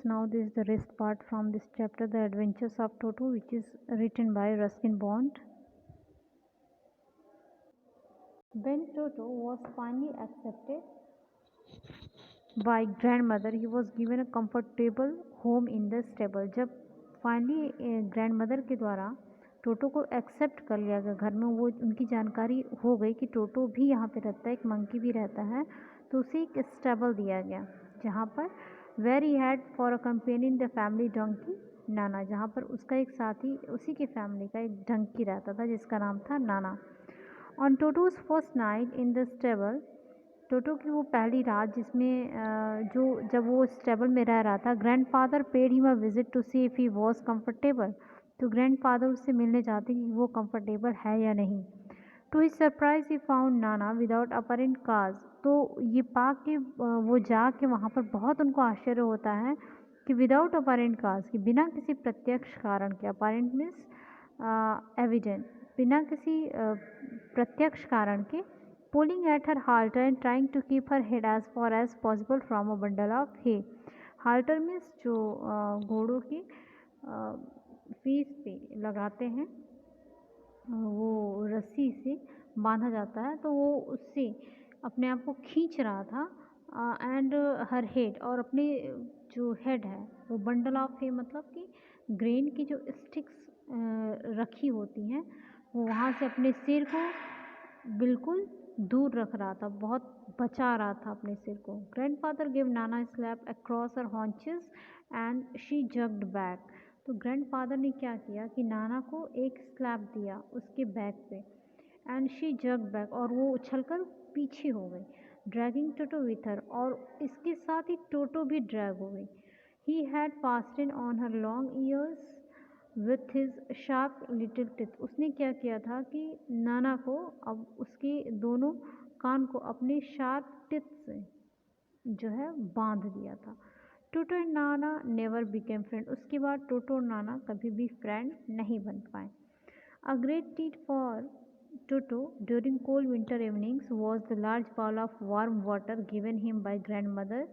now this is the rest part from this chapter, The Adventures of Toto, which is written by Ruskin Bond. When Toto was finally accepted by grandmother, he was given a comfortable home in the stable. जब finally grandmother के द्वारा टोटो को accept कर लिया गया घर में, वो उनकी जानकारी हो गई कि टोटो भी यहाँ पे रहता है, एक मंकी भी रहता है, तो उसे एक स्टेबल दिया गया जहाँ पर where he had for a companion the family donkey Nana, जहाँ पर उसका एक साथी, उसी की फैमिली का एक डंकी रहता था जिसका नाम था Nana. On Toto's first night in the stable, Toto की वो पहली रात जिसमें जब वो स्टेबल में रह रहा था, grandfather paid him a visit to see if he was comfortable, तो ग्रैंडफादर उससे मिलने जाते कि वो कम्फर्टेबल है या नहीं. To his surprise he found Nana without apparent cause, तो ये पा के वो जा के वहाँ पर बहुत उनको आश्चर्य होता है कि विदाउट अपरेंट काज, कि बिना किसी प्रत्यक्ष कारण के, अपरेंट मीन्स एविडेंट, बिना किसी प्रत्यक्ष कारण के, pulling at her halter and trying to keep her head as far as possible from a bundle of hay. halter means जो घोड़ों की फीस पे लगाते हैं, वो रस्सी से बांधा जाता है, तो वो उससे अपने आप को खींच रहा था. एंड हर हेड, और अपने जो हेड है वो बंडल ऑफ है, मतलब कि ग्रेन की जो स्टिक्स रखी होती हैं, वो वहाँ से अपने सिर को बिल्कुल दूर रख रहा था, बहुत बचा रहा था अपने सिर को. Grandfather give Nana slap across her haunches and she jugged back, तो ग्रैंडफादर ने क्या किया कि नाना को एक स्लैप दिया उसके बैक पे, एंड शी जग्ड बैक, और वो उछलकर पीछे हो गई. ड्रैगिंग टोटो विथ हर, और इसके साथ ही टोटो भी ड्रैग हो गई. He had fasted on her long ears with his sharp little teeth, उसने क्या किया था कि नाना को अब उसके दोनों कान को अपने शार्प टिथ से जो है बांध दिया था. टोटो and Nana never became friend, उसके बाद टोटो और नाना कभी भी फ्रेंड नहीं बन पाए. A great treat for Toto during cold winter evenings was the large bowl of warm water given him by grandmother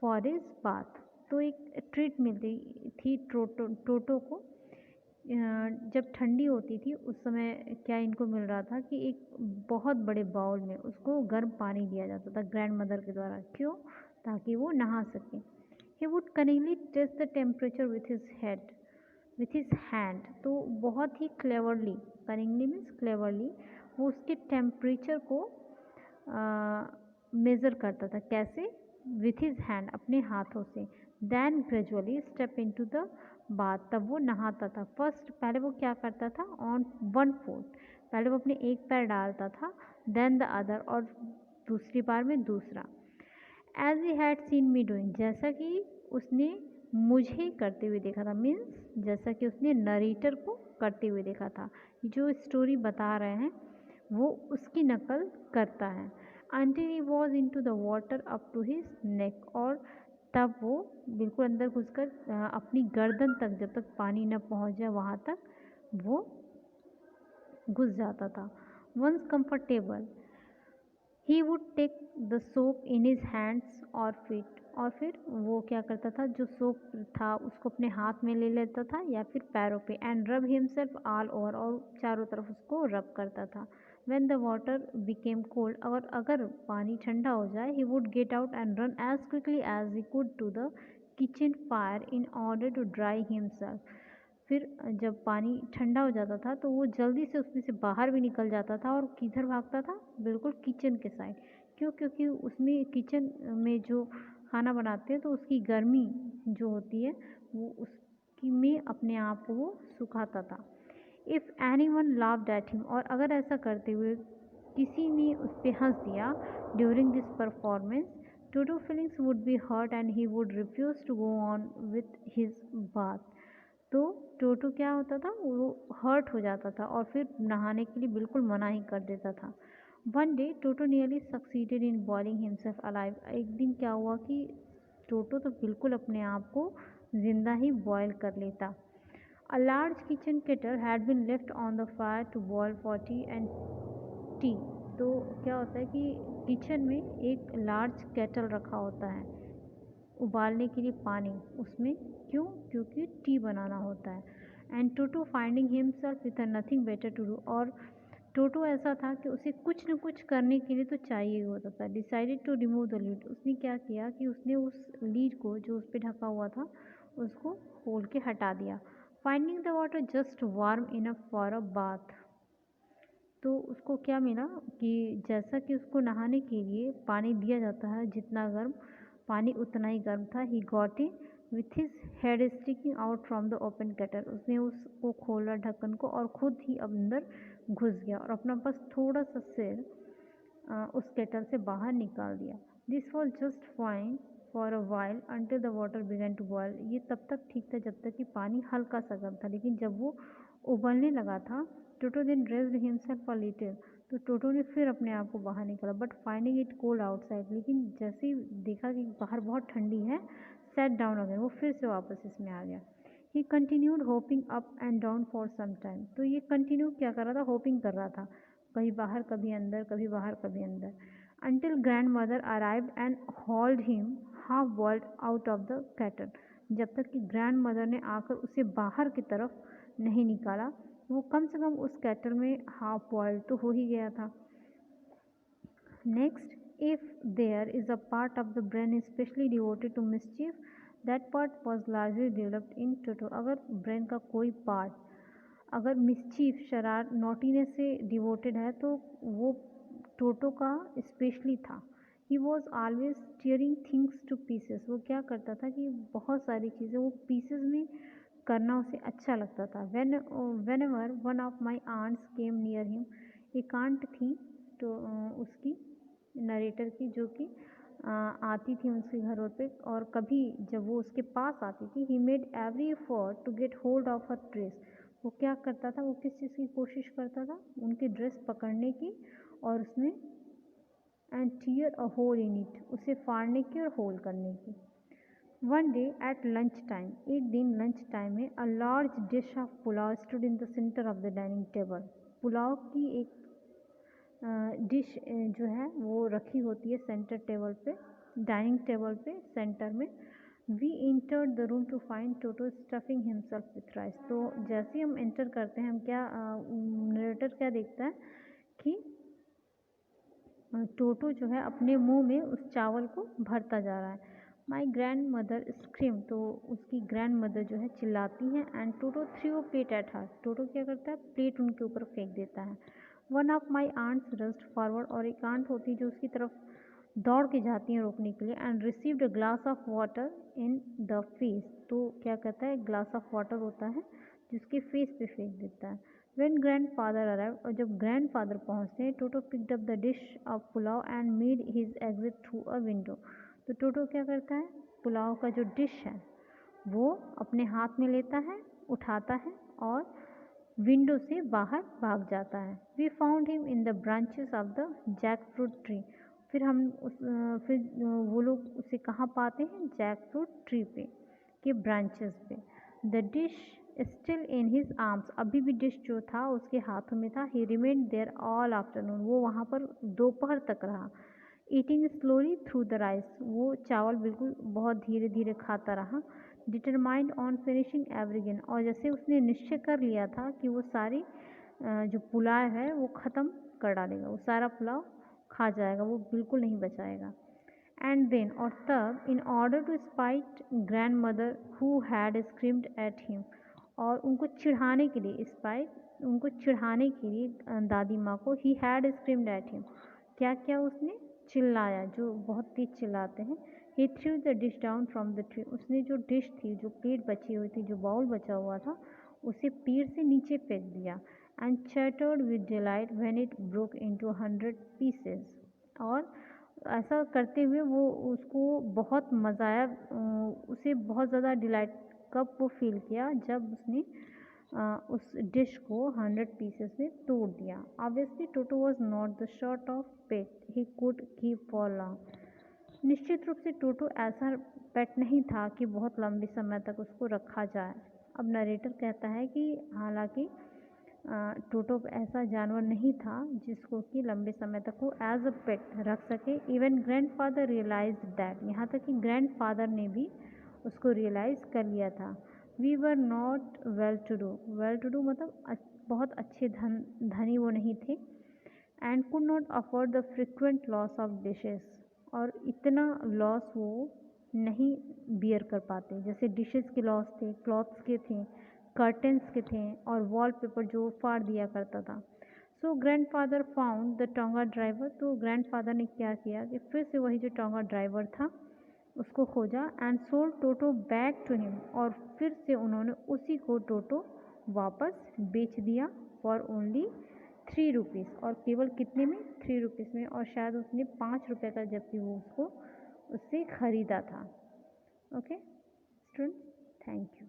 for his bath, तो एक ट्रीट मिलती थी टोटो को जब ठंडी होती थी उस समय. क्या इनको मिल रहा था कि एक बहुत बड़े बाउल में उसको गर्म पानी दिया जाता था ग्रैंड मदर के द्वारा. क्यों? ताकि वो नहा सके. He would cunningly test the temperature with his hand, तो बहुत ही क्लेवरली, कनिंगली मीन्स क्लेवरली, वो उसके टेम्परेचर को मेज़र करता था. कैसे? विथ हिज हैंड, अपने हाथों से. Then gradually step into the bath, तब वो नहाता था. फर्स्ट, पहले वो क्या करता था, ऑन वन फुट, पहले वो अपने एक पैर डालता था, देन द अदर, और दूसरी बार में दूसरा. As he had seen me doing, जैसा कि उसने मुझे करते हुए देखा था, मीन्स जैसा कि उसने नरेटर को करते हुए देखा था, जो स्टोरी बता रहे हैं वो उसकी नकल करता है. until he was into the water up to his neck, और तब वो बिल्कुल अंदर घुसकर अपनी गर्दन तक, जब तक पानी न पहुंच जाए वहाँ तक वो घुस जाता था. once comfortable he would take the soap in his hands or feet, और फिर वो क्या करता था, जो सोप था उसको अपने हाथ में ले लेता था या फिर पैरों पे, एंड रब हिमसेल्फ ऑल ओवर, और चारों तरफ उसको रब करता था. when the water became cold, और अगर पानी ठंडा हो जाए, he would get out and run as quickly as he could to the kitchen fire in order to dry himself. फिर जब पानी ठंडा हो जाता था तो वो जल्दी से उसमें से बाहर भी निकल जाता था, और किधर भागता था? बिल्कुल किचन के साइड. क्यों? क्योंकि उसमें किचन में जो खाना बनाते हैं तो उसकी गर्मी जो होती है वो उसकी में अपने आप को वो सुखाता था. If any one लाव्ड eight him, और अगर ऐसा करते हुए किसी ने उस पर हंस दिया during this performance, Toto feelings would be hurt and he would refuse to go on with his bath, तो टोटो क्या होता था, वो हर्ट हो जाता था और फिर नहाने के लिए बिल्कुल मना ही कर देता था. One day toto nearly succeeded in boiling himself alive, एक दिन क्या हुआ कि टोटो तो बिल्कुल अपने आप को जिंदा ही बॉयल कर लेता. A large kitchen kettle had been left on the fire to boil for tea and tea, तो क्या होता है कि किचन में एक लार्ज केटल रखा होता है उबालने के लिए पानी उसमें, क्यों? क्योंकि टी बनाना होता है। And Toto finding himself with nothing better to do, और टोटो ऐसा था कि उसे कुछ न कुछ करने के लिए तो चाहिए होता था। Decided to remove the lid, उसने क्या किया कि उसने उस लीड को जो उस पर ढका हुआ था उसको खोल के हटा दिया। Finding the water just warm enough for a bath, तो उसको क्या मिला कि जैसा कि उसको नहाने के लिए पानी दिया जाता है, जितना गर्म पानी उतना ही गर्म था। He got in with his head sticking out from the open kettle, उसने उसको खोला ढक्कन को और खुद ही अंदर घुस गया और अपना बस थोड़ा सा सिर उस केटल से बाहर निकाल दिया। This was just fine for a while until the water began to boil, ये तब तक ठीक था जब तक कि पानी हल्का सा गर्म था, लेकिन जब वो उबलने लगा था Toto then dressed himself a little, तो टोटो ने फिर अपने आप को बाहर निकाला, but finding it cold outside, लेकिन जैसे ही देखा कि बाहर बहुत ठंडी है, सेट डाउन अगेन, वो फिर से वापस इसमें आ गया। He continued hopping up and down for some time, तो ये कंटिन्यू क्या कर रहा था? होपिंग कर रहा था, कभी बाहर कभी अंदर, कभी बाहर कभी अंदर, until grandmother arrived and hauled him half boiled out of the kettle, जब तक कि ग्रैंड मदर ने आकर उसे बाहर की तरफ नहीं निकाला, वो कम से कम उस केटल में हाफ बॉइल्ड तो हो ही गया था। Next, if there is a part of the brain specially devoted to mischief, that part was largely developed in Toto, अगर ब्रेन का कोई पार्ट अगर मिस्चीफ शरार नॉटीनेस से डिवोटेड है तो वो टोटो का स्पेशली था। He was always tearing things to pieces, वो क्या करता था कि बहुत सारी चीज़ें वो पीसेस में करना उसे अच्छा लगता था। Whenever one of my aunts came near him, एक आंट थी तो उसकी नरेटर की, जो कि आती थी उसके घरों पे, और कभी जब वो उसके पास आती थी, he made every effort to get hold of her dress, वो क्या करता था? वो किस चीज़ की कोशिश करता था? उनकी ड्रेस पकड़ने की और उसमें and tear a hole in it, उसे फाड़ने की और होल करने की। One day at lunch time, एक दिन लंच टाइम में, a large dish of pulao stood in the centre of the dining table, pulao की एक डिश जो है वो रखी होती है सेंटर टेबल पे, डाइनिंग टेबल पे सेंटर में। We entered the room to find Toto stuffing himself with rice, तो जैसे ही हम एंटर करते हैं, हम क्या नरेटर क्या देखता है कि टोटो जो है अपने मुंह में उस चावल को भरता जा रहा है। माई ग्रैंड मदर स्क्रीम, तो उसकी ग्रैंड मदर जो है चिल्लाती हैं, and Toto threw plate at her, Toto क्या करता है? प्लेट उनके ऊपर फेंक देता है। One of my aunts rushed forward, और एक आंट होती है जो उसकी तरफ दौड़ के जाती हैं रोकने के लिए, and received a glass of water in the face, तो क्या कहता है? ग्लास ऑफ वाटर होता है जिसके फेस पे फेंक देता है। When grandfather arrived, और जब grandfather पहुँचते, टोटो picked up the dish of pulao and made his exit through a window, तो टोटो क्या करता है? पुलाव का जो डिश है वो अपने हाथ में लेता है, उठाता है और विंडो से बाहर भाग जाता है। We found him in the branches of the jackfruit tree, फिर वो लोग उसे कहाँ पाते हैं? जैक फ्रूट ट्री पे के ब्रांचेस पे। The dish still in his arms, अभी भी डिश जो था उसके हाथों में था। He remained there all afternoon, वो वहाँ पर दोपहर तक रहा। Eating slowly through the rice, वो चावल बिल्कुल बहुत धीरे धीरे खाता रहा। डिटरमाइंड ऑन फिनिशिंग एवरीगेन, और जैसे उसने निश्चय कर लिया था कि वो सारी जो पुलाव है वो ख़त्म कर डालेगा, वो सारा पुलाव खा जाएगा, वो बिल्कुल नहीं बचाएगा। एंड देन, और तब, in order to spite grandmother who had screamed at him, और उनको चिढ़ाने के लिए, स्पाइट उनको चिढ़ाने के लिए दादी माँ को, he had screamed at him, क्या क्या उसने? चिल्लाया, जो बहुत तेज चिल्लाते हैं। He threw the dish down from the tree, उसने जो डिश थी, जो प्लेट बची हुई थी, जो बाउल बचा हुआ था, उसे पेड़ से नीचे फेंक दिया। And chattered with delight when it broke into 100 pieces, और ऐसा करते हुए वो उसको बहुत मज़ा आया, उसे बहुत ज़्यादा डिलाइट कब वो फील किया? जब उसने उस डिश को 100 पीसेस में तोड़ दिया। Obviously Toto was not the sort of pet he could keep for long, निश्चित रूप से टोटो ऐसा पेट नहीं था कि बहुत लंबे समय तक उसको रखा जाए। अब नरेटर कहता है कि हालांकि टोटो ऐसा जानवर नहीं था जिसको कि लंबे समय तक वो एज अ पेट रख सके। इवन ग्रैंडफादर रियलाइज दैट, यहाँ तक कि ग्रैंडफादर ने भी उसको रियलाइज़ कर लिया था। We were not well to do मतलब बहुत अच्छे धनी वो नहीं थे। And could not afford the frequent loss of dishes, और इतना लॉस वो नहीं बियर कर पाते। जैसे डिशेस के लॉस थे, क्लॉथ्स के थे, कर्टन्स के थे, और वॉलपेपर जो फाड़ दिया करता था। So grandfather found the tonga driver, तो ग्रैंडफादर ने क्या किया कि फिर से वही जो टोंगा ड्राइवर था उसको खोजा। And sold Toto back to him, और फिर से उन्होंने उसी को टोटो वापस बेच दिया फॉर ओनली 3 रुपीज़, और केवल कितने में, 3 रुपीज़ में, और शायद उसने 5 रुपये का जबकि वो उसको उससे ख़रीदा था। Okay student, thank you.